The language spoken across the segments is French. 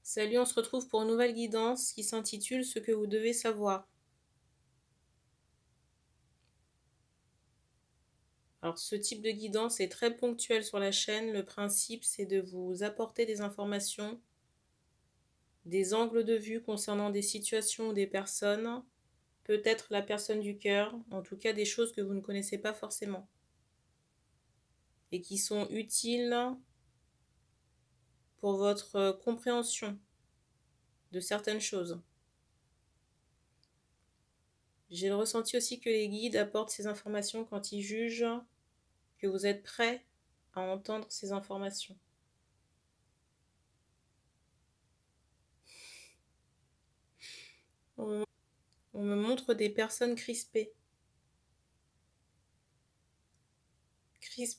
Salut, on se retrouve pour une nouvelle guidance qui s'intitule Ce que vous devez savoir. Alors, ce type de guidance est très ponctuel sur la chaîne. Le principe, c'est de vous apporter des informations, des angles de vue concernant des situations ou des personnes, peut-être la personne du cœur, en tout cas des choses que vous ne connaissez pas forcément et qui sont utiles pour votre compréhension de certaines choses. J'ai le ressenti aussi que les guides apportent ces informations quand ils jugent que vous êtes prêt à entendre ces informations. On me montre des personnes crispées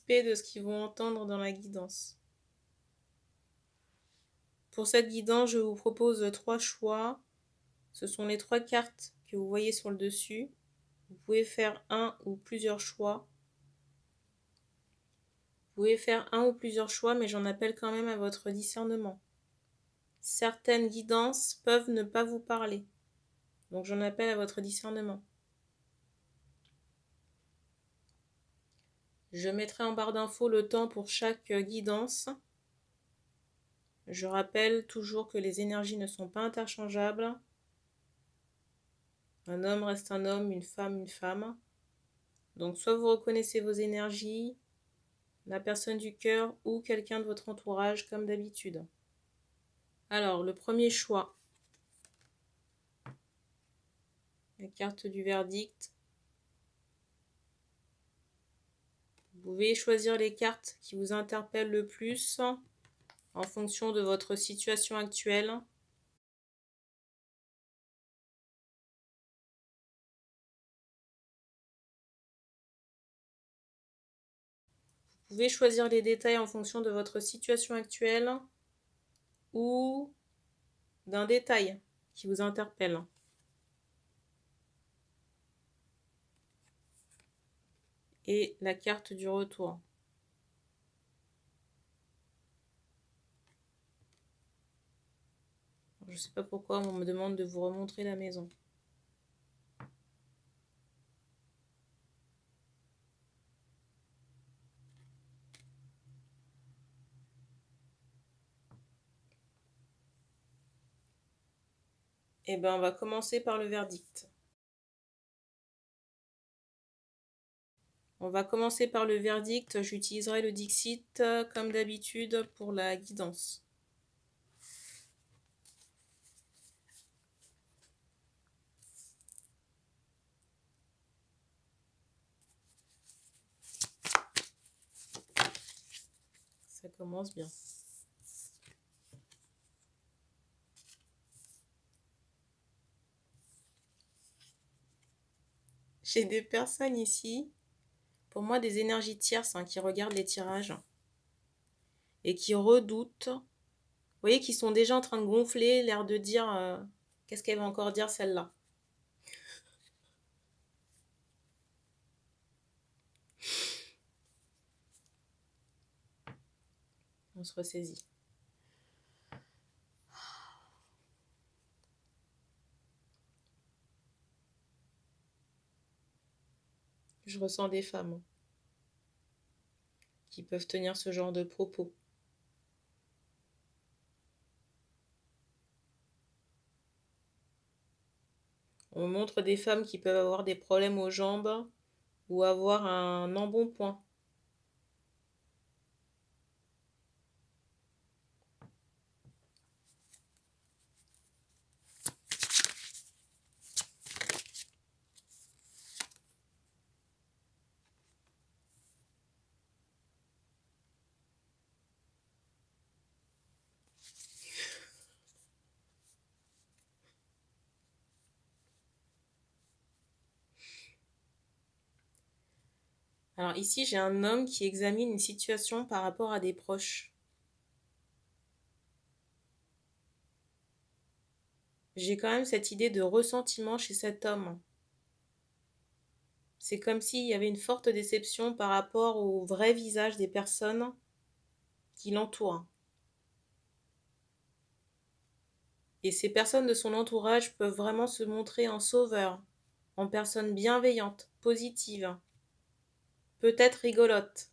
de ce qu'ils vont entendre dans la guidance. Pour cette guidance, je vous propose 3 choix. Ce sont les 3 cartes que vous voyez sur le dessus. Vous pouvez faire un ou plusieurs choix. Vous pouvez faire un ou plusieurs choix, mais j'en appelle quand même à votre discernement. Certaines guidances peuvent ne pas vous parler. Donc j'en appelle à votre discernement. Je mettrai en barre d'infos le temps pour chaque guidance. Je rappelle toujours que les énergies ne sont pas interchangeables. Un homme reste un homme, une femme, une femme. Donc soit vous reconnaissez vos énergies, la personne du cœur ou quelqu'un de votre entourage comme d'habitude. Alors, le premier choix. La carte du verdict. Vous pouvez choisir les cartes qui vous interpellent le plus en fonction de votre situation actuelle. Vous pouvez choisir les détails en fonction de votre situation actuelle ou d'un détail qui vous interpelle. Et la carte du retour. Je ne sais pas pourquoi on me demande de vous remontrer la maison. Eh bien, on va commencer par le verdict. On va commencer par le verdict. J'utiliserai le Dixit comme d'habitude pour la guidance. Ça commence bien. J'ai des personnes ici, pour moi des énergies tierces qui regardent les tirages et qui redoutent. Vous voyez qu'ils sont déjà en train de gonfler, l'air de dire qu'est-ce qu'elle va encore dire celle-là. On se ressaisit. Je ressens des femmes qui peuvent tenir ce genre de propos. On montre des femmes qui peuvent avoir des problèmes aux jambes ou avoir un embonpoint. Alors ici, j'ai un homme qui examine une situation par rapport à des proches. J'ai quand même cette idée de ressentiment chez cet homme. C'est comme s'il y avait une forte déception par rapport au vrai visage des personnes qui l'entourent. Et ces personnes de son entourage peuvent vraiment se montrer en sauveur, en personne bienveillante, positive, peut-être rigolote,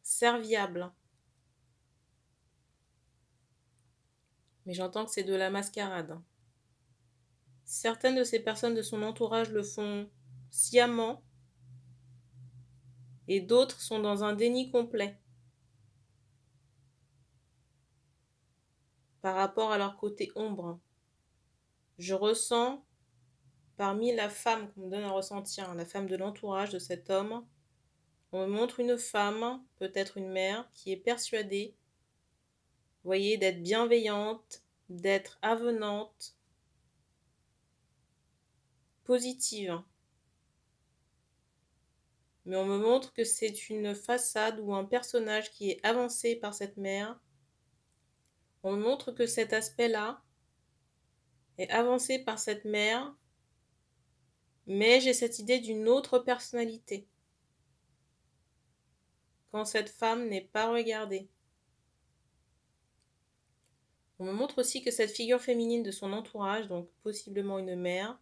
serviable. Mais j'entends que c'est de la mascarade. Certaines de ces personnes de son entourage le font sciemment et d'autres sont dans un déni complet par rapport à leur côté ombre. Je ressens parmi la femme qu'on me donne à ressentir, la femme de l'entourage de cet homme, on me montre une femme, peut-être une mère, qui est persuadée, vous voyez, d'être bienveillante, d'être avenante, positive. Mais on me montre que c'est une façade ou un personnage qui est avancé par cette mère. On me montre que cet aspect-là est avancé par cette mère, mais j'ai cette idée d'une autre personnalité quand cette femme n'est pas regardée. On me montre aussi que cette figure féminine de son entourage, donc possiblement une mère,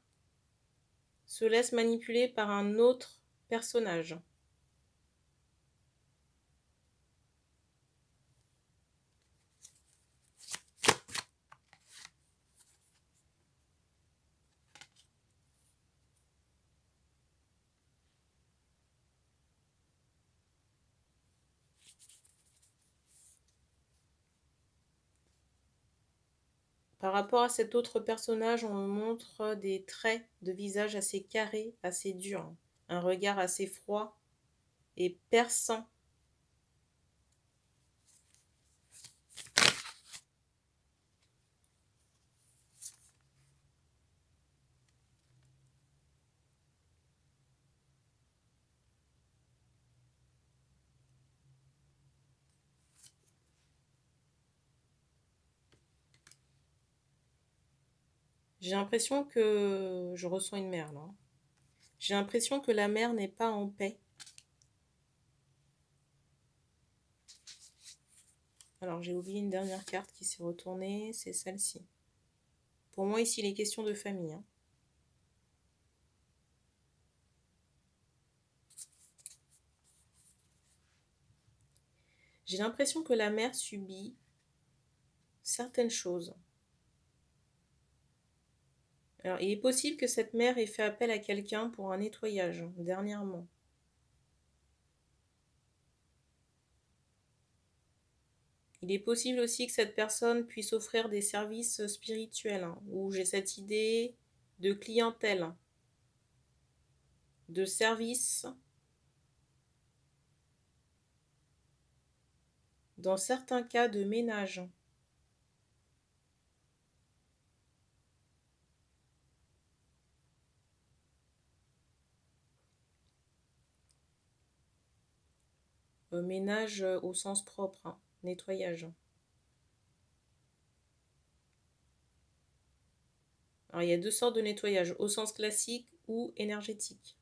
se laisse manipuler par un autre personnage. Par rapport à cet autre personnage, on me montre des traits de visage assez carrés, assez durs, un regard assez froid et perçant. J'ai l'impression que... Je ressens une mère là. J'ai l'impression que la mère n'est pas en paix. Alors j'ai oublié une dernière carte qui s'est retournée, c'est celle-ci. Pour moi ici il est question de famille. J'ai l'impression que la mère subit certaines choses. Alors, il est possible que cette mère ait fait appel à quelqu'un pour un nettoyage, dernièrement. Il est possible aussi que cette personne puisse offrir des services spirituels, où j'ai cette idée de clientèle, de service. Dans certains cas de ménage. Ménage au sens propre, nettoyage. Alors il y a deux sortes de nettoyage, au sens classique ou énergétique.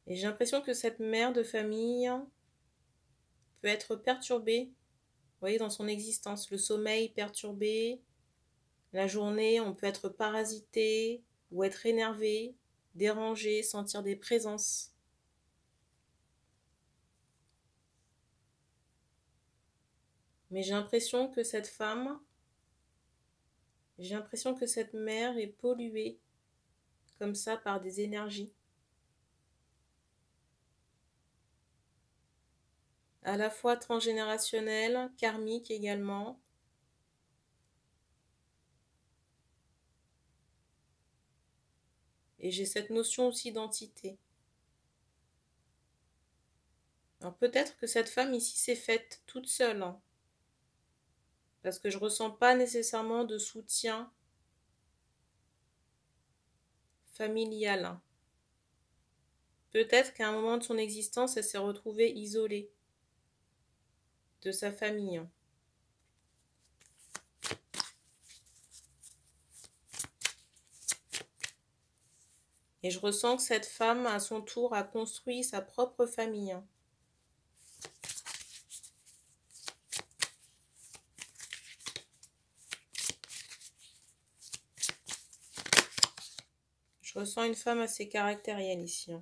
Et j'ai l'impression que cette mère de famille peut être perturbée, vous voyez, dans son existence. Le sommeil perturbé, la journée, on peut être parasité ou être énervé, dérangé, sentir des présences. Mais j'ai l'impression que cette femme, j'ai l'impression que cette mère est polluée comme ça par des énergies. À la fois transgénérationnelles, karmiques également. Et j'ai cette notion aussi d'entité. Alors peut-être que cette femme ici s'est faite toute seule, hein, parce que je ne ressens pas nécessairement de soutien familial. Hein. Peut-être qu'à un moment de son existence, elle s'est retrouvée isolée de sa famille. Et je ressens que cette femme, à son tour, a construit sa propre famille. Je ressens une femme assez caractérielle ici.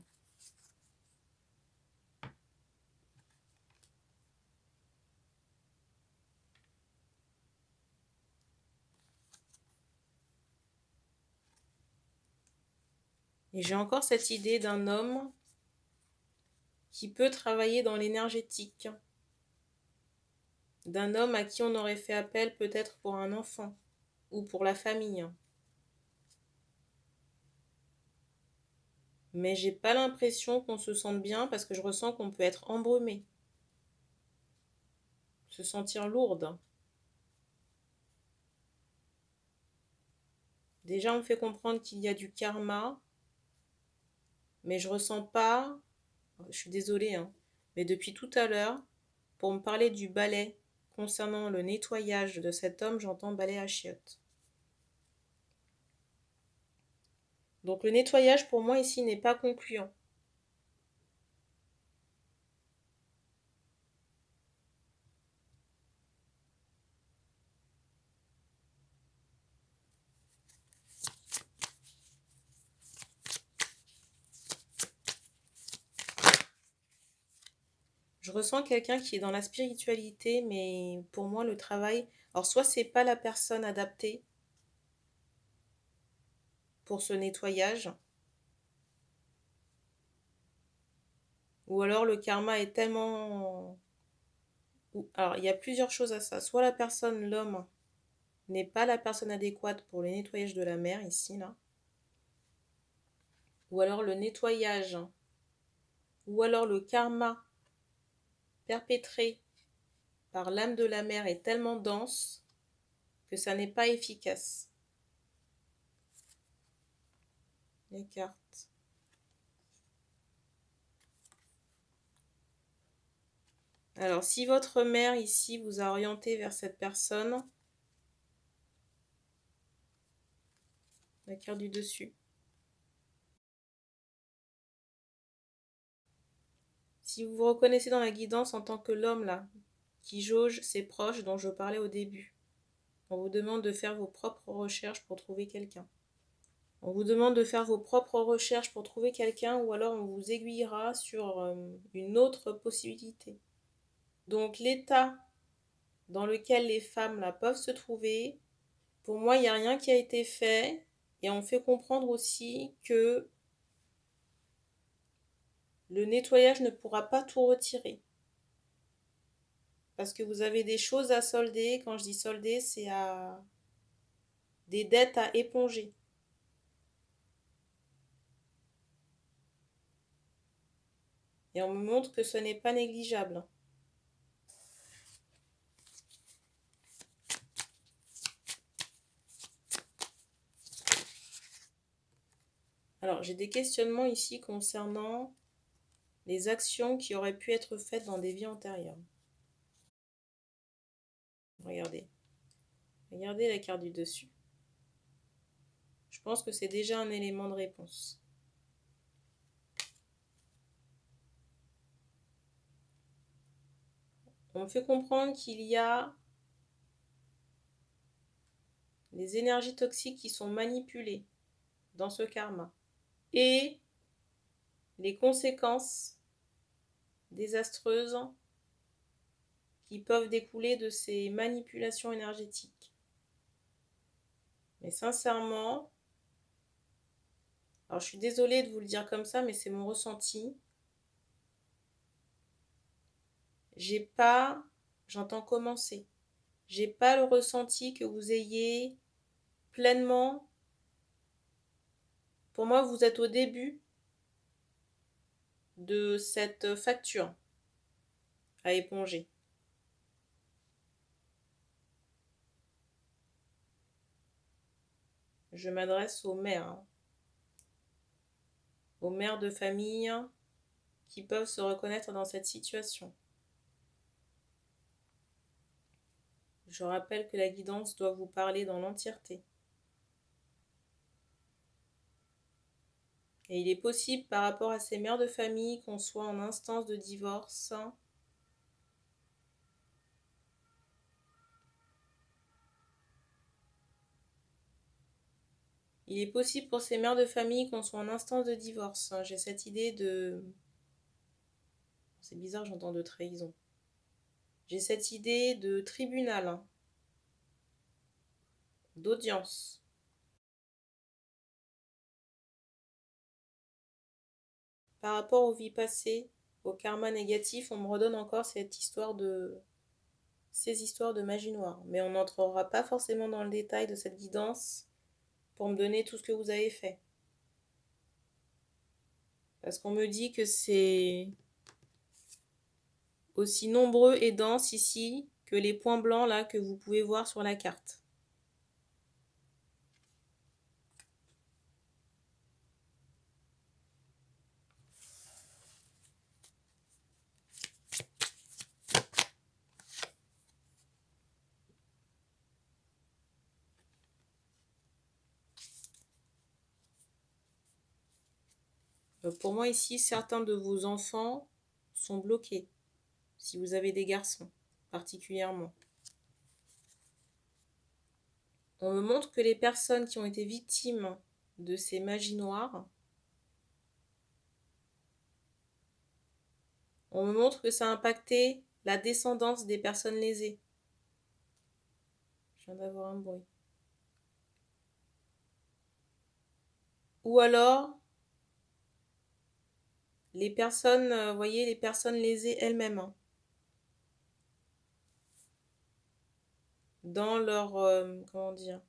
Et j'ai encore cette idée d'un homme qui peut travailler dans l'énergétique, d'un homme à qui on aurait fait appel peut-être pour un enfant ou pour la famille. Mais j'ai pas l'impression qu'on se sente bien parce que je ressens qu'on peut être embrumé, se sentir lourde. Déjà, on me fait comprendre qu'il y a du karma, mais je ressens pas, je suis désolée, mais depuis tout à l'heure, pour me parler du balai concernant le nettoyage de cet homme, j'entends balai à chiottes. Donc le nettoyage pour moi ici n'est pas concluant. Je ressens quelqu'un qui est dans la spiritualité, mais pour moi le travail, alors soit c'est pas la personne adaptée pour ce nettoyage, ou alors le karma est tellement... Alors il y a plusieurs choses à ça. Soit la personne, l'homme, n'est pas la personne adéquate pour le nettoyage de la mer ici, là. Ou alors le nettoyage, ou alors le karma perpétré par l'âme de la mer est tellement dense que ça n'est pas efficace. Les cartes. Alors, si votre mère ici vous a orienté vers cette personne, la carte du dessus. Si vous vous reconnaissez dans la guidance en tant que l'homme là, qui jauge ses proches dont je parlais au début, on vous demande de faire vos propres recherches pour trouver quelqu'un. On vous demande de faire vos propres recherches pour trouver quelqu'un ou alors on vous aiguillera sur une autre possibilité. Donc l'état dans lequel les femmes là peuvent se trouver, pour moi il n'y a rien qui a été fait et on fait comprendre aussi que le nettoyage ne pourra pas tout retirer. Parce que vous avez des choses à solder. Quand je dis solder, c'est à des dettes à éponger. Et on me montre que ce n'est pas négligeable. Alors, j'ai des questionnements ici concernant les actions qui auraient pu être faites dans des vies antérieures. Regardez. Regardez la carte du dessus. Je pense que c'est déjà un élément de réponse. On me fait comprendre qu'il y a les énergies toxiques qui sont manipulées dans ce karma. Et les conséquences désastreuses qui peuvent découler de ces manipulations énergétiques. Mais sincèrement, alors je suis désolée de vous le dire comme ça, mais c'est mon ressenti. J'entends commencer. J'ai pas le ressenti que vous ayez pleinement. Pour moi, vous êtes au début de cette facture à éponger. Je m'adresse aux mères, aux mères de famille qui peuvent se reconnaître dans cette situation. Je rappelle que la guidance doit vous parler dans l'entièreté. Et il est possible par rapport à ces mères de famille qu'on soit en instance de divorce. Il est possible pour ces mères de famille qu'on soit en instance de divorce. J'ai cette idée de... C'est bizarre, j'entends de trahison. J'ai cette idée de tribunal, d'audience. Par rapport aux vies passées, au karma négatif, on me redonne encore ces histoires de magie noire. Mais on n'entrera pas forcément dans le détail de cette guidance pour me donner tout ce que vous avez fait. Parce qu'on me dit que c'est aussi nombreux et dense ici que les points blancs là que vous pouvez voir sur la carte. Pour moi ici, certains de vos enfants sont bloqués, si vous avez des garçons particulièrement. On me montre que les personnes qui ont été victimes de ces magies noires, on me montre que ça a impacté la descendance des personnes lésées. Je viens d'avoir un bruit. Ou alors, les personnes, vous voyez, les personnes lésées elles-mêmes, hein, dans leur, comment dire,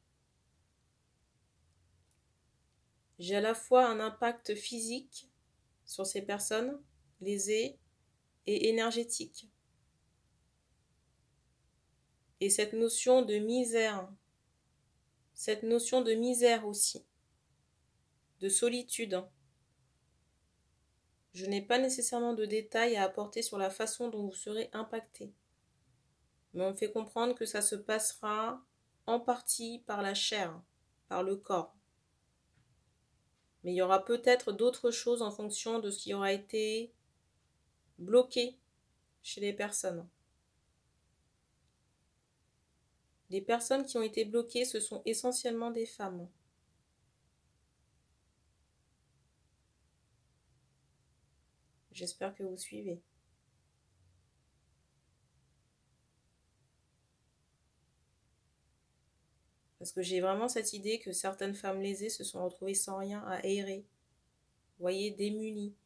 j'ai à la fois un impact physique sur ces personnes lésées et énergétique. Et cette notion de misère aussi, de solitude. Je n'ai pas nécessairement de détails à apporter sur la façon dont vous serez impacté. Mais on me fait comprendre que ça se passera en partie par la chair, par le corps. Mais il y aura peut-être d'autres choses en fonction de ce qui aura été bloqué chez les personnes. Les personnes qui ont été bloquées, ce sont essentiellement des femmes. J'espère que vous suivez. Parce que j'ai vraiment cette idée que certaines femmes lésées se sont retrouvées sans rien à errer. Vous voyez, démunies.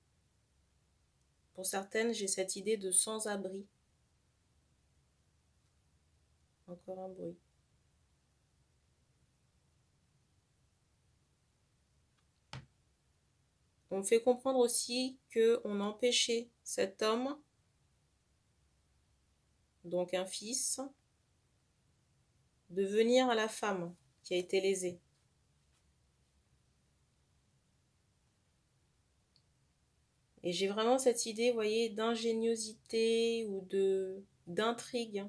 Pour certaines, j'ai cette idée de sans-abri. Encore un bruit. On me fait comprendre aussi qu'on empêchait cet homme, donc un fils, de venir à la femme qui a été lésée. Et j'ai vraiment cette idée, vous voyez, d'ingéniosité ou d'intrigue,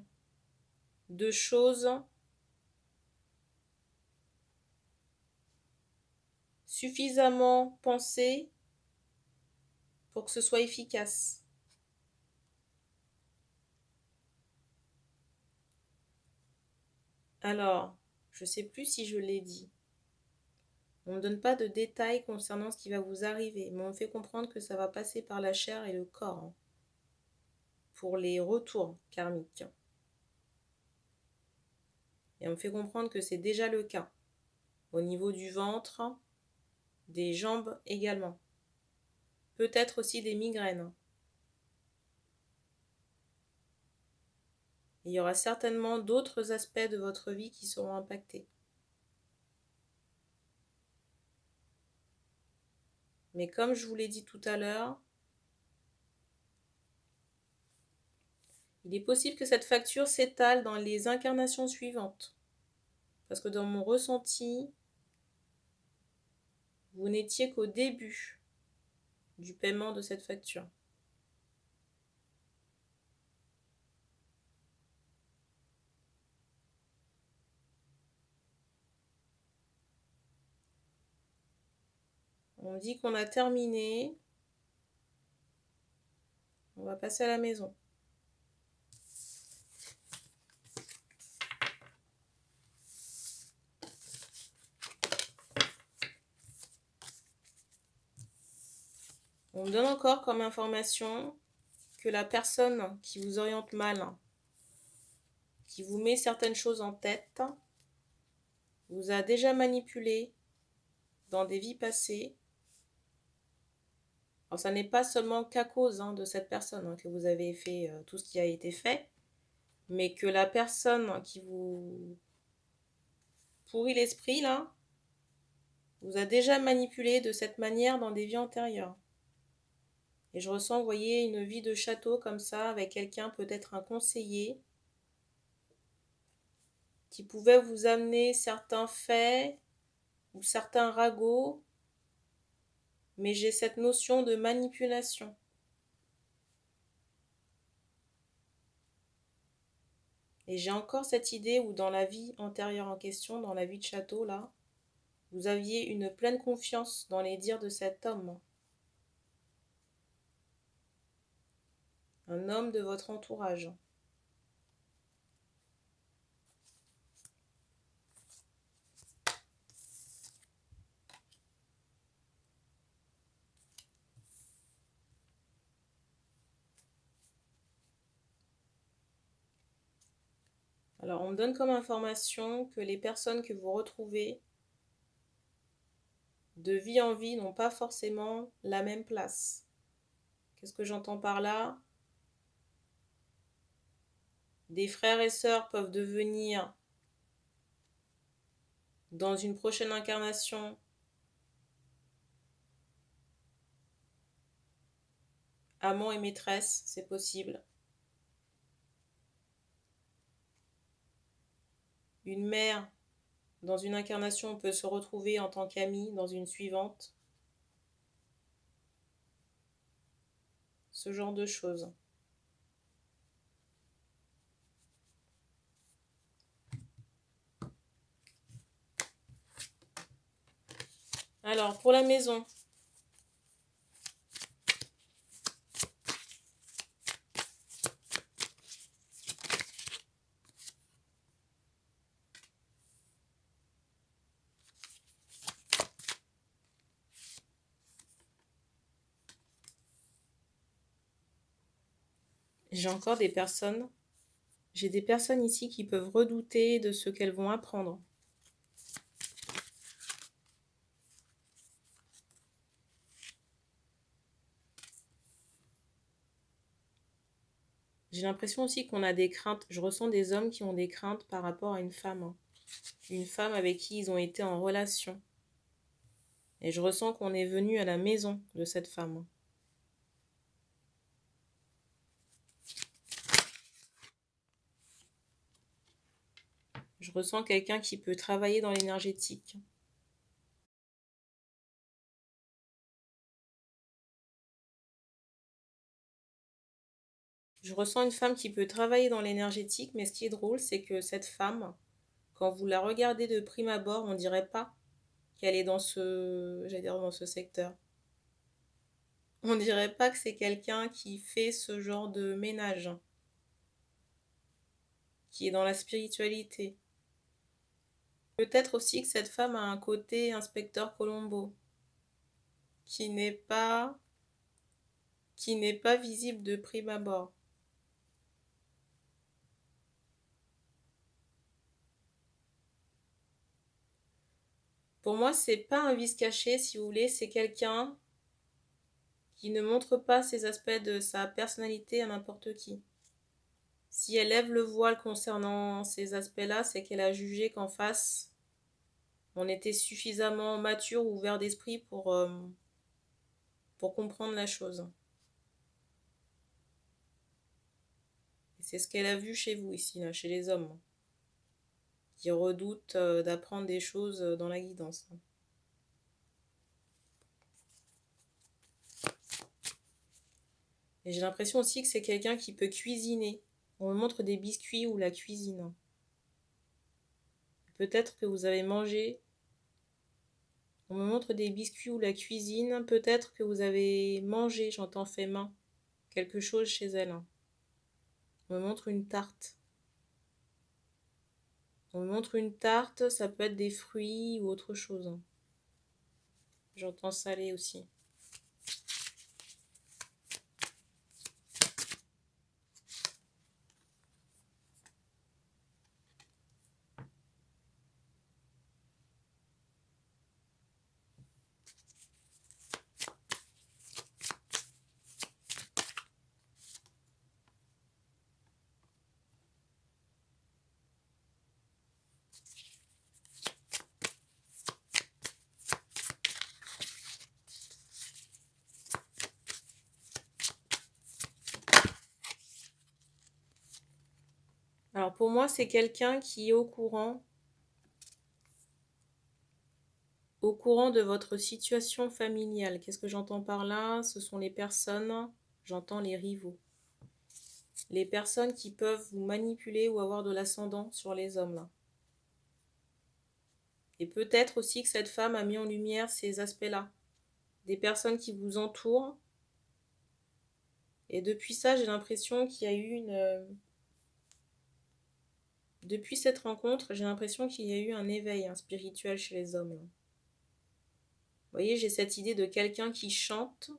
de choses suffisamment pensées pour que ce soit efficace. Alors, je ne sais plus si je l'ai dit. On ne donne pas de détails concernant ce qui va vous arriver, mais on me fait comprendre que ça va passer par la chair et le corps, hein, pour les retours karmiques. Et on me fait comprendre que c'est déjà le cas, au niveau du ventre, des jambes également. Peut-être aussi des migraines. Il y aura certainement d'autres aspects de votre vie qui seront impactés. Mais comme je vous l'ai dit tout à l'heure, il est possible que cette facture s'étale dans les incarnations suivantes. Parce que dans mon ressenti, vous n'étiez qu'au début du paiement de cette facture. On dit qu'on a terminé. On va passer à la maison. On me donne encore comme information que la personne qui vous oriente mal, qui vous met certaines choses en tête, vous a déjà manipulé dans des vies passées. Alors ça n'est pas seulement qu'à cause de cette personne que vous avez fait tout ce qui a été fait, mais que la personne qui vous pourrit l'esprit là, vous a déjà manipulé de cette manière dans des vies antérieures. Et je ressens, vous voyez, une vie de château comme ça, avec quelqu'un, peut-être un conseiller, qui pouvait vous amener certains faits ou certains ragots, mais j'ai cette notion de manipulation. Et j'ai encore cette idée où dans la vie antérieure en question, dans la vie de château là, vous aviez une pleine confiance dans les dires de cet homme. Un homme de votre entourage. Alors, on me donne comme information que les personnes que vous retrouvez de vie en vie n'ont pas forcément la même place. Qu'est-ce que j'entends par là? Des frères et sœurs peuvent devenir, dans une prochaine incarnation, amants et maîtresses, c'est possible. Une mère, dans une incarnation, peut se retrouver en tant qu'amie dans une suivante. Ce genre de choses. Alors, pour la maison, j'ai encore des personnes. J'ai des personnes ici qui peuvent redouter de ce qu'elles vont apprendre. J'ai l'impression aussi qu'on a des craintes. Je ressens des hommes qui ont des craintes par rapport à une femme. Une femme avec qui ils ont été en relation. Et je ressens qu'on est venu à la maison de cette femme. Je ressens quelqu'un qui peut travailler dans l'énergétique. Je ressens une femme qui peut travailler dans l'énergétique, mais ce qui est drôle, c'est que cette femme, quand vous la regardez de prime abord, on dirait pas qu'elle est dans dans ce secteur. On dirait pas que c'est quelqu'un qui fait ce genre de ménage, qui est dans la spiritualité. Peut-être aussi que cette femme a un côté inspecteur Colombo, qui n'est pas visible de prime abord. Pour moi, c'est pas un vice caché, si vous voulez, c'est quelqu'un qui ne montre pas ces aspects de sa personnalité à n'importe qui. Si elle lève le voile concernant ces aspects-là, c'est qu'elle a jugé qu'en face, on était suffisamment mature ou ouvert d'esprit pour comprendre la chose. Et c'est ce qu'elle a vu chez vous ici, là, chez les hommes, qui redoutent d'apprendre des choses dans la guidance. Et j'ai l'impression aussi que c'est quelqu'un qui peut cuisiner. On me montre des biscuits ou la cuisine. Peut-être que vous avez mangé. On me montre des biscuits ou la cuisine. Peut-être que vous avez mangé, j'entends fait main, quelque chose chez elle. On me montre une tarte. On me montre une tarte, ça peut être des fruits ou autre chose. J'entends salé aussi. Alors pour moi, c'est quelqu'un qui est au courant de votre situation familiale. Qu'est-ce que j'entends par là? Ce sont les personnes, j'entends les rivaux. Les personnes qui peuvent vous manipuler ou avoir de l'ascendant sur les hommes là. Et peut-être aussi que cette femme a mis en lumière ces aspects-là. Des personnes qui vous entourent. Et depuis ça, j'ai l'impression qu'il y a eu Depuis cette rencontre, j'ai l'impression qu'il y a eu un éveil spirituel chez les hommes. Vous voyez, j'ai cette idée de quelqu'un qui chante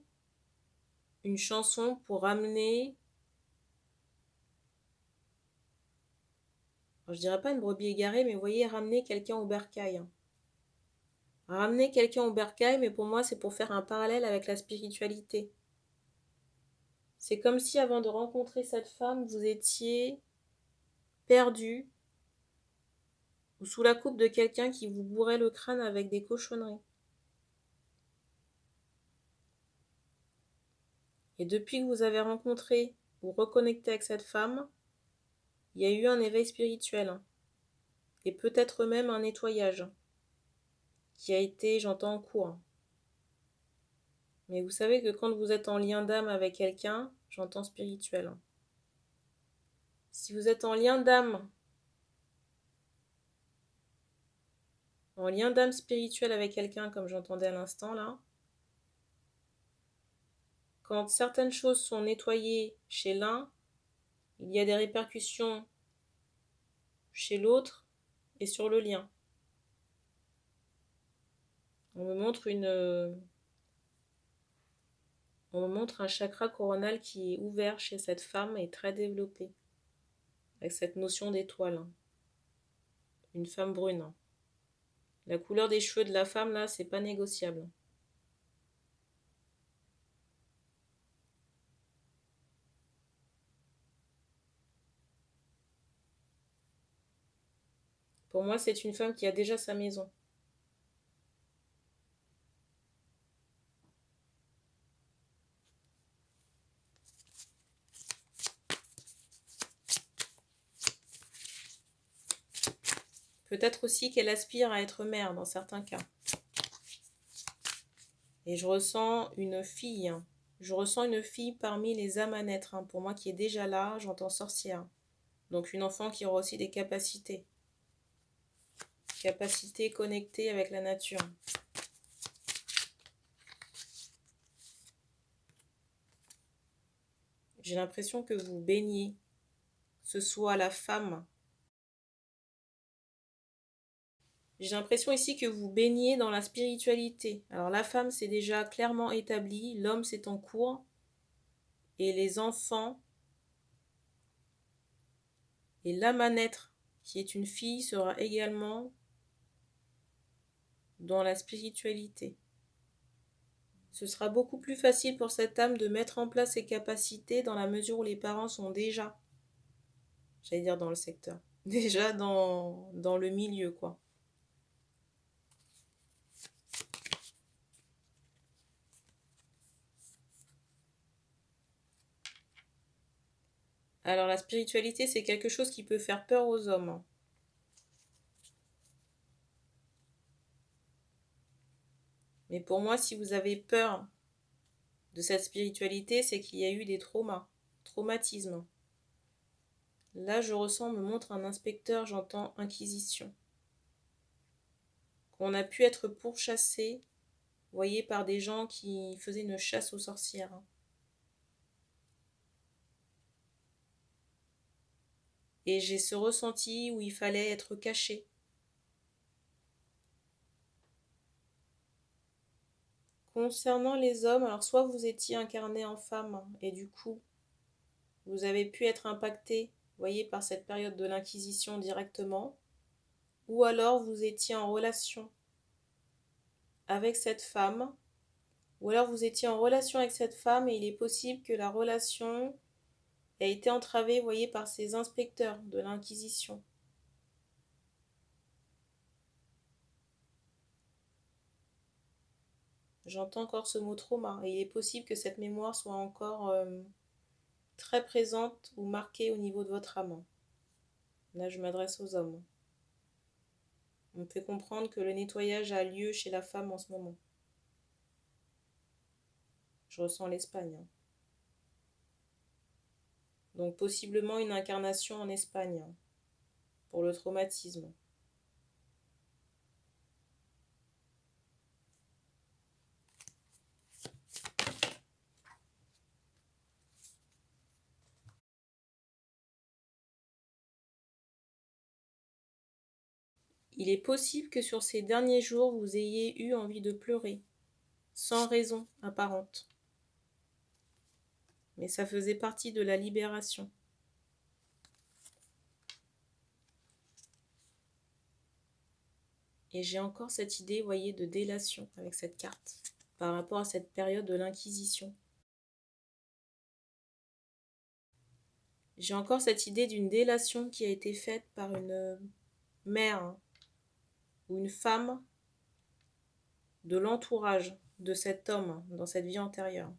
une chanson pour ramener, alors je dirais pas une brebis égarée, mais vous voyez, ramener quelqu'un au bercail. Ramener quelqu'un au bercail, mais pour moi, c'est pour faire un parallèle avec la spiritualité. C'est comme si avant de rencontrer cette femme, vous étiez perdu ou sous la coupe de quelqu'un qui vous bourrait le crâne avec des cochonneries. Et depuis que vous avez rencontré ou reconnecté avec cette femme, il y a eu un éveil spirituel. Et peut-être même un nettoyage qui a été, j'entends, en cours. Mais vous savez que quand vous êtes en lien d'âme avec quelqu'un, j'entends spirituel. Si vous êtes en lien d'âme spirituel avec quelqu'un, comme j'entendais à l'instant là, quand certaines choses sont nettoyées chez l'un, il y a des répercussions chez l'autre et sur le lien. On me montre un chakra coronal qui est ouvert chez cette femme et très développé, avec cette notion d'étoile. Une femme brune. La couleur des cheveux de la femme là, c'est pas négociable. Pour moi, c'est une femme qui a déjà sa maison. Peut-être aussi qu'elle aspire à être mère dans certains cas. Et je ressens une fille. Je ressens une fille parmi les âmes à naître. Pour moi qui est déjà là, j'entends sorcière. Donc une enfant qui aura aussi des capacités. Capacités connectées avec la nature. J'ai l'impression que vous baignez, que ce soit la femme. J'ai l'impression ici que vous baignez dans la spiritualité. Alors la femme, c'est déjà clairement établi, l'homme, c'est en cours. Et les enfants, et l'âme à naître, qui est une fille, sera également dans la spiritualité. Ce sera beaucoup plus facile pour cette âme de mettre en place ses capacités dans la mesure où les parents sont déjà, j'allais dire dans le secteur, déjà dans le milieu, quoi. Alors la spiritualité, c'est quelque chose qui peut faire peur aux hommes. Mais pour moi, si vous avez peur de cette spiritualité, c'est qu'il y a eu des traumatismes. Là, je ressens, me montre un inspecteur, j'entends inquisition. Qu'on a pu être pourchassé, vous voyez, par des gens qui faisaient une chasse aux sorcières. Et j'ai ce ressenti où il fallait être caché. Concernant les hommes, alors soit vous étiez incarné en femme et du coup, vous avez pu être impacté, vous voyez, par cette période de l'Inquisition directement, ou alors vous étiez en relation avec cette femme, ou alors vous étiez en relation avec cette femme et il est possible que la relation ait été entravée, vous voyez, par ces inspecteurs de l'Inquisition. J'entends encore ce mot trauma et il est possible que cette mémoire soit encore très présente ou marquée au niveau de votre âme. Là, je m'adresse aux hommes. On me fait comprendre que le nettoyage a lieu chez la femme en ce moment. Je ressens l'Espagne. Donc possiblement une incarnation en Espagne pour le traumatisme. Il est possible que sur ces derniers jours, vous ayez eu envie de pleurer, sans raison apparente. Mais ça faisait partie de la libération. Et j'ai encore cette idée, vous voyez, de délation avec cette carte, par rapport à cette période de l'Inquisition. J'ai encore cette idée d'une délation qui a été faite par une mère ou une femme de l'entourage de cet homme dans cette vie antérieure.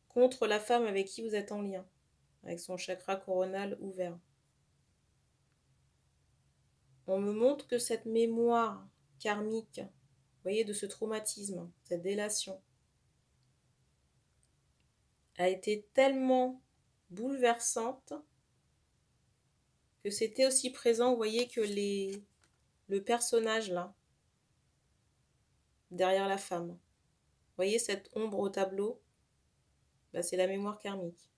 Contre la femme avec qui vous êtes en lien, avec son chakra coronal ouvert. On me montre que cette mémoire karmique, vous voyez, de ce traumatisme, cette délation, a été tellement bouleversante que c'était aussi présent, vous voyez, que le personnage là, derrière la femme. Vous voyez cette ombre au tableau, bah, c'est la mémoire karmique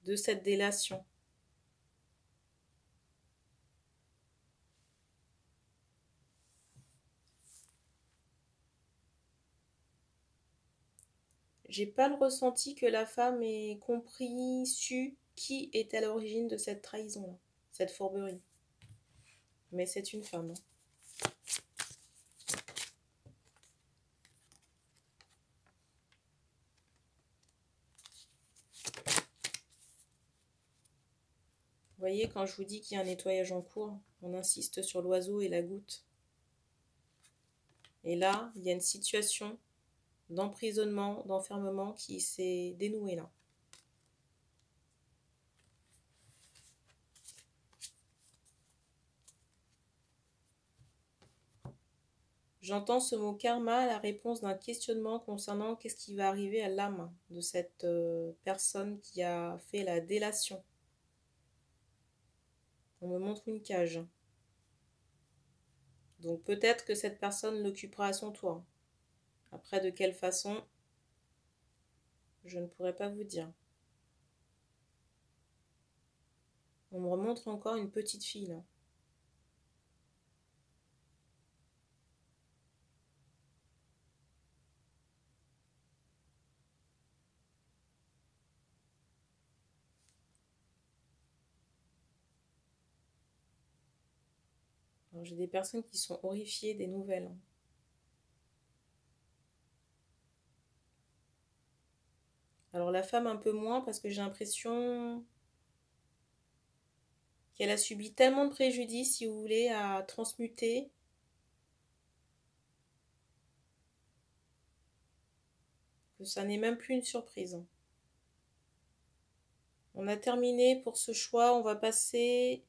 de cette délation. J'ai pas le ressenti que la femme ait compris, su qui est à l'origine de cette trahison-là, cette fourberie. Mais c'est une femme. Vous voyez, quand je vous dis qu'il y a un nettoyage en cours, on insiste sur l'oiseau et la goutte. Et là, il y a une situation d'emprisonnement, d'enfermement qui s'est dénouée là. J'entends ce mot karma à la réponse d'un questionnement concernant qu'est-ce qui va arriver à l'âme de cette personne qui a fait la délation. On me montre une cage. Donc peut-être que cette personne l'occupera à son tour. Après, de quelle façon, je ne pourrais pas vous dire. On me remontre encore une petite fille là. Alors j'ai des personnes qui sont horrifiées des nouvelles. Alors la femme un peu moins parce que j'ai l'impression qu'elle a subi tellement de préjudice, si vous voulez, à transmuter. Que ça n'est même plus une surprise. On a terminé pour ce choix, on va passer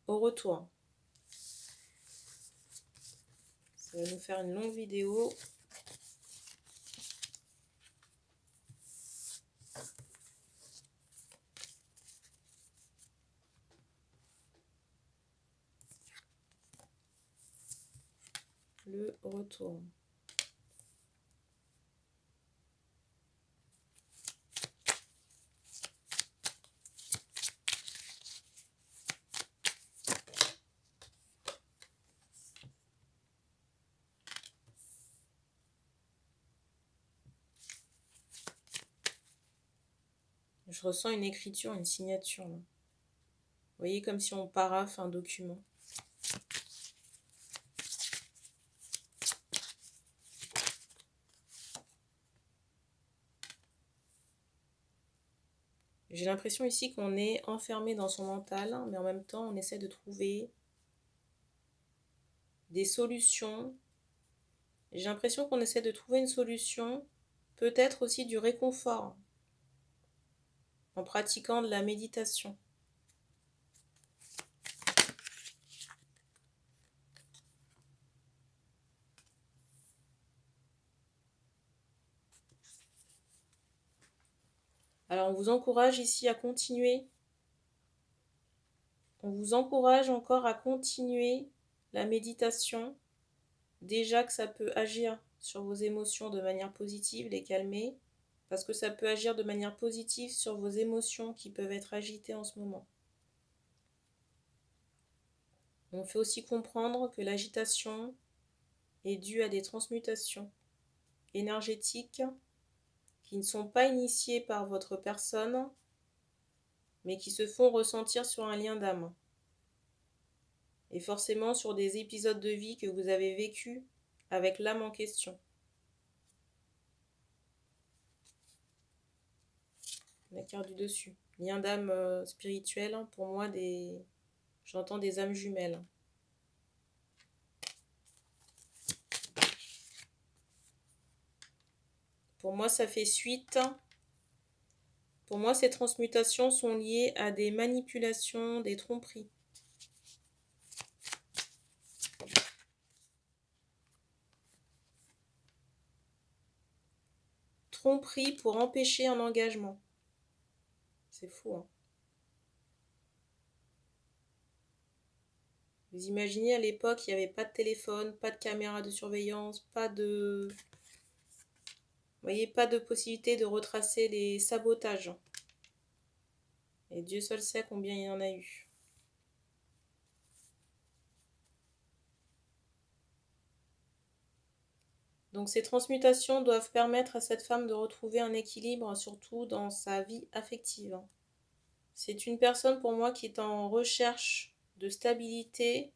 au retour. Ça va nous faire une longue vidéo. Le retour. Je ressens une écriture, une signature là. Vous voyez, comme si on paraphe un document. J'ai l'impression ici qu'on est enfermé dans son mental, mais en même temps, on essaie de trouver des solutions. J'ai l'impression qu'on essaie de trouver une solution, peut-être aussi du réconfort en pratiquant de la méditation. Alors, on vous encourage ici à continuer. On vous encourage encore à continuer la méditation. Déjà que ça peut agir sur vos émotions de manière positive, les calmer, parce que ça peut agir de manière positive sur vos émotions qui peuvent être agitées en ce moment. On fait aussi comprendre que l'agitation est due à des transmutations énergétiques qui ne sont pas initiées par votre personne, mais qui se font ressentir sur un lien d'âme. Et forcément sur des épisodes de vie que vous avez vécus avec l'âme en question. La carte du dessus. Lien d'âme spirituel, pour moi, j'entends des âmes jumelles. Pour moi, ça fait suite. Pour moi, ces transmutations sont liées à des manipulations, des tromperies. Tromperies pour empêcher un engagement. C'est fou, hein. Vous imaginez, à l'époque, il n'y avait pas de téléphone, pas de caméra de surveillance, pas de... Vous voyez, pas de possibilité de retracer les sabotages. Et Dieu seul sait combien il y en a eu. Donc ces transmutations doivent permettre à cette femme de retrouver un équilibre, surtout dans sa vie affective. C'est une personne pour moi qui est en recherche de stabilité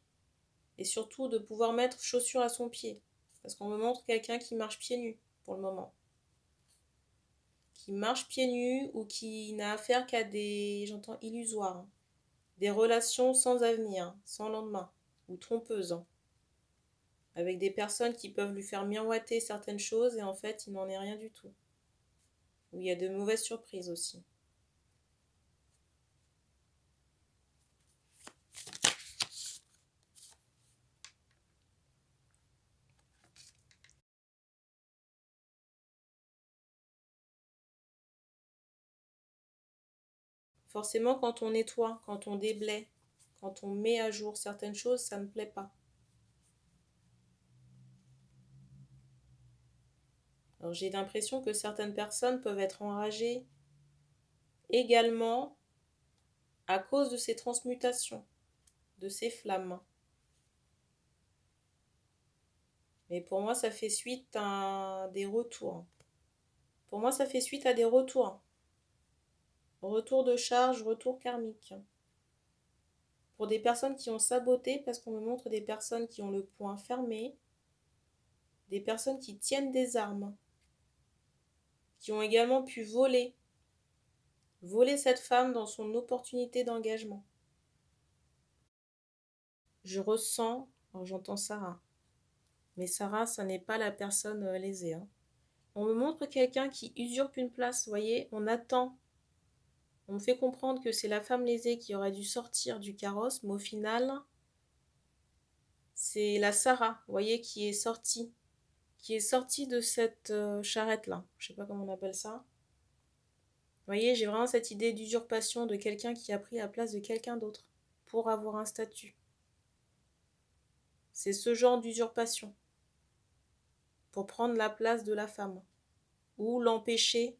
et surtout de pouvoir mettre chaussures à son pied. Parce qu'on me montre quelqu'un qui marche pieds nus pour le moment. Qui marche pieds nus ou qui n'a affaire qu'à des, j'entends illusoires, hein, des relations sans avenir, sans lendemain ou trompeuses. Avec des personnes qui peuvent lui faire miroiter certaines choses et en fait il n'en est rien du tout. Où il y a de mauvaises surprises aussi. Forcément, quand on nettoie, quand on déblaye, quand on met à jour certaines choses, ça ne plaît pas. Alors j'ai l'impression que certaines personnes peuvent être enragées également à cause de ces transmutations, de ces flammes. Mais pour moi, ça fait suite à des retours. Pour moi, ça fait suite à des retours. Retour de charge, retour karmique. Pour des personnes qui ont saboté, parce qu'on me montre des personnes qui ont le poing fermé, des personnes qui tiennent des armes, qui ont également pu voler cette femme dans son opportunité d'engagement. Je ressens, alors j'entends Sarah, mais Sarah, ça n'est pas la personne lésée. Hein. On me montre quelqu'un qui usurpe une place, vous voyez, on attend. On me fait comprendre que c'est la femme lésée qui aurait dû sortir du carrosse, mais au final, c'est la Sarah, vous voyez, qui est sortie de cette charrette-là. Je sais pas comment on appelle ça. Vous voyez, j'ai vraiment cette idée d'usurpation de quelqu'un qui a pris la place de quelqu'un d'autre pour avoir un statut. C'est ce genre d'usurpation pour prendre la place de la femme ou l'empêcher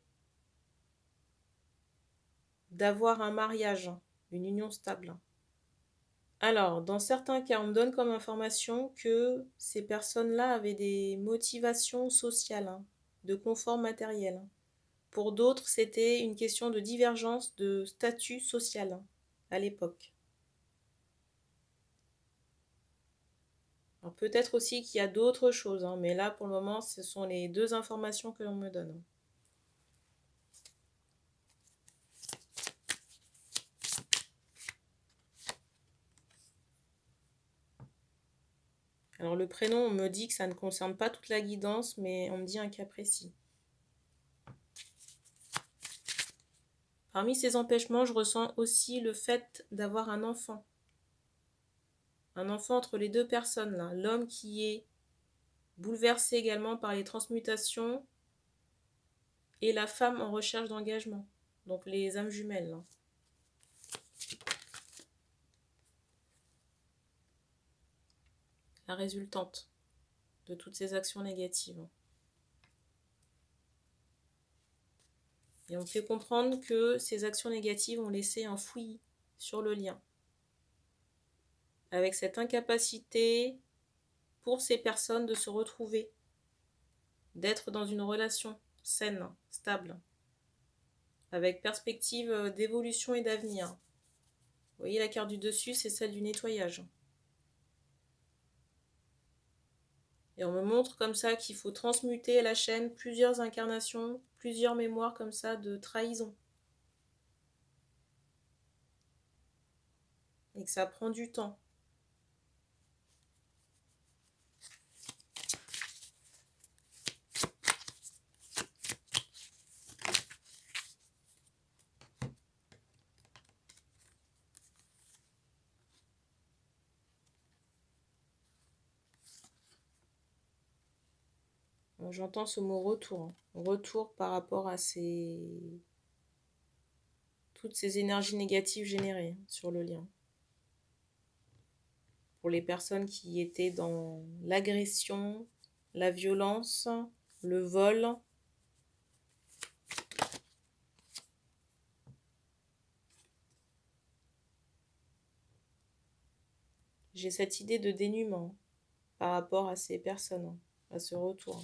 d'avoir un mariage, une union stable. Alors, dans certains cas, on me donne comme information que ces personnes-là avaient des motivations sociales, hein, de confort matériel. Hein. Pour d'autres, c'était une question de divergence de statut social hein, à l'époque. Alors peut-être aussi qu'il y a d'autres choses, hein, mais là, pour le moment, ce sont les deux informations que l'on me donne. Alors le prénom, on me dit que ça ne concerne pas toute la guidance, mais on me dit un cas précis. Parmi ces empêchements, je ressens aussi le fait d'avoir un enfant. Un enfant entre les deux personnes là. L'homme qui est bouleversé également par les transmutations et la femme en recherche d'engagement. Donc les âmes jumelles là. La résultante de toutes ces actions négatives. Et on fait comprendre que ces actions négatives ont laissé un fouillis sur le lien. Avec cette incapacité pour ces personnes de se retrouver, d'être dans une relation saine, stable, avec perspective d'évolution et d'avenir. Vous voyez, la carte du dessus, c'est celle du nettoyage. Et on me montre comme ça qu'il faut transmuter la chaîne, plusieurs incarnations, plusieurs mémoires comme ça de trahison. Et que ça prend du temps. Bon, j'entends ce mot retour. Retour par rapport à toutes ces énergies négatives générées sur le lien. Pour les personnes qui étaient dans l'agression, la violence, le vol. J'ai cette idée de dénuement par rapport à ces personnes, à ce retour.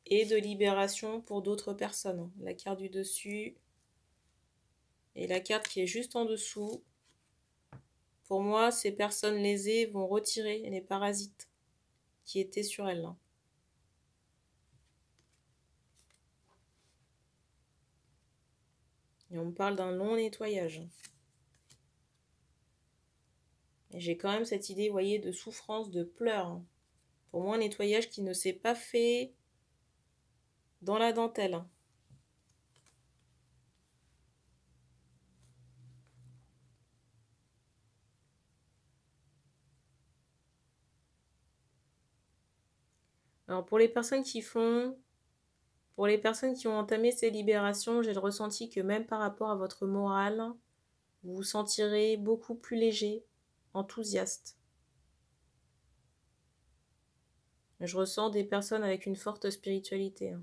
Et de libération pour d'autres personnes. La carte du dessus et la carte qui est juste en dessous. Pour moi, ces personnes lésées vont retirer les parasites qui étaient sur elles. Et on me parle d'un long nettoyage. Et j'ai quand même cette idée, vous voyez, de souffrance, de pleurs. Pour moi, un nettoyage qui ne s'est pas fait dans la dentelle. Alors pour les personnes qui ont entamé ces libérations, j'ai le ressenti que même par rapport à votre morale, vous vous sentirez beaucoup plus léger, enthousiaste. Je ressens des personnes avec une forte spiritualité.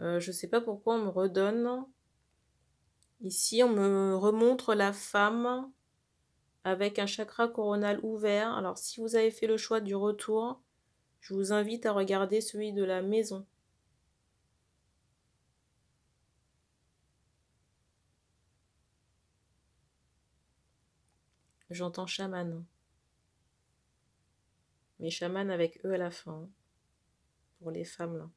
Je ne sais pas pourquoi on me redonne. Ici, on me remontre la femme avec un chakra coronal ouvert. Alors, si vous avez fait le choix du retour, je vous invite à regarder celui de la maison. J'entends chaman. Mais chaman avec eux à la fin, pour les femmes là.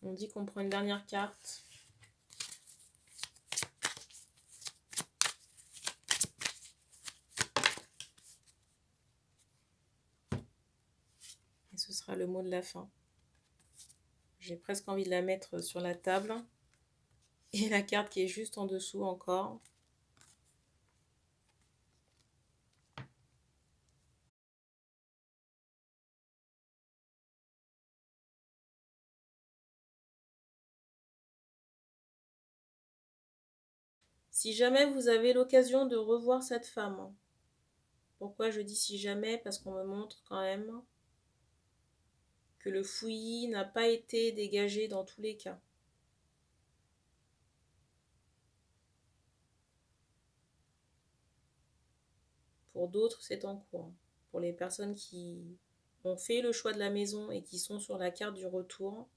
On dit qu'on prend une dernière carte. Et ce sera le mot de la fin. J'ai presque envie de la mettre sur la table. Et la carte qui est juste en dessous encore. Si jamais vous avez l'occasion de revoir cette femme, pourquoi je dis si jamais? Parce qu'on me montre quand même que le fouillis n'a pas été dégagé dans tous les cas. Pour d'autres, c'est en cours. Pour les personnes qui ont fait le choix de la maison et qui sont sur la carte du retour,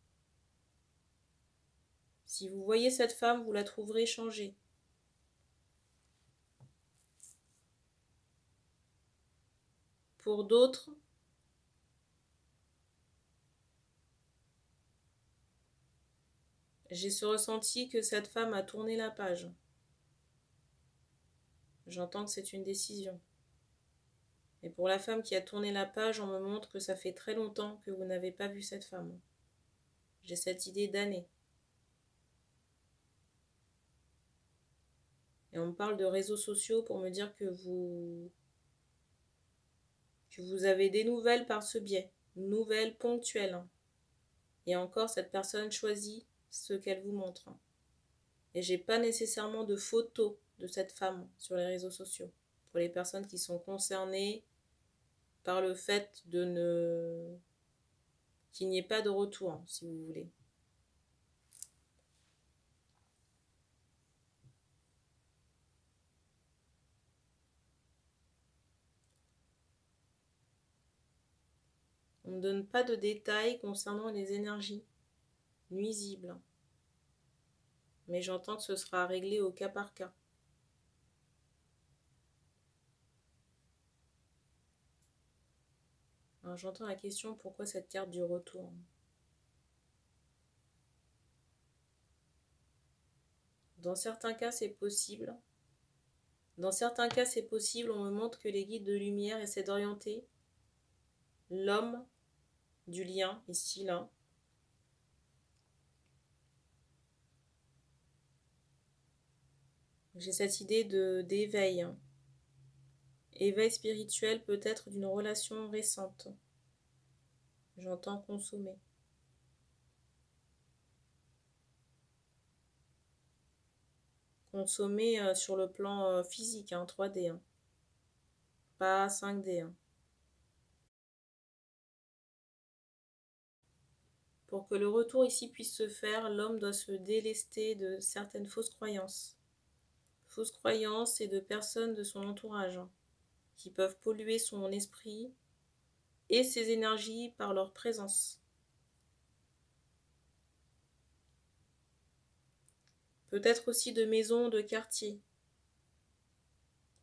si vous voyez cette femme, vous la trouverez changée. pour d'autres, j'ai ce ressenti que cette femme a tourné la page. J'entends que c'est une décision. Et pour la femme qui a tourné la page, on me montre que ça fait très longtemps que vous n'avez pas vu cette femme. J'ai cette idée d'année. Et on me parle de réseaux sociaux pour me dire que vous avez des nouvelles par ce biais. Nouvelles ponctuelles. Et encore, cette personne choisit ce qu'elle vous montre. Et j'ai pas nécessairement de photos de cette femme sur les réseaux sociaux. Pour les personnes qui sont concernées par le fait qu'il n'y ait pas de retour, si vous voulez. On ne donne pas de détails concernant les énergies nuisibles. Mais j'entends que ce sera réglé au cas par cas. Alors j'entends la question, pourquoi cette carte du retour? Dans certains cas, c'est possible. Dans certains cas, c'est possible. On me montre que les guides de lumière essaient d'orienter l'homme du lien, ici, là. J'ai cette idée d'éveil. Éveil spirituel peut-être d'une relation récente. J'entends consommer. Consommer sur le plan physique, 3D. Pas 5D. Pour que le retour ici puisse se faire, l'homme doit se délester de certaines fausses croyances. Fausses croyances et de personnes de son entourage qui peuvent polluer son esprit et ses énergies par leur présence. Peut-être aussi de maisons, de quartiers.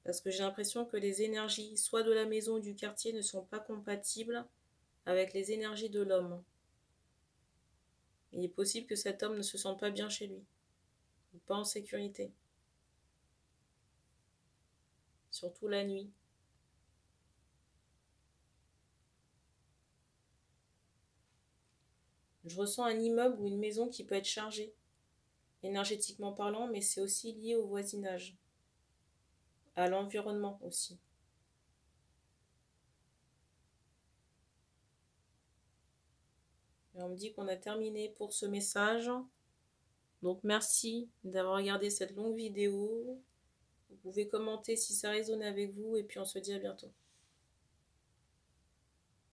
Parce que j'ai l'impression que les énergies, soit de la maison ou du quartier, ne sont pas compatibles avec les énergies de l'homme. Il est possible que cet homme ne se sente pas bien chez lui, ou pas en sécurité. Surtout la nuit. Je ressens un immeuble ou une maison qui peut être chargée, énergétiquement parlant, mais c'est aussi lié au voisinage, à l'environnement aussi. Et on me dit qu'on a terminé pour ce message. Donc merci d'avoir regardé cette longue vidéo. Vous pouvez commenter si ça résonne avec vous et puis on se dit à bientôt.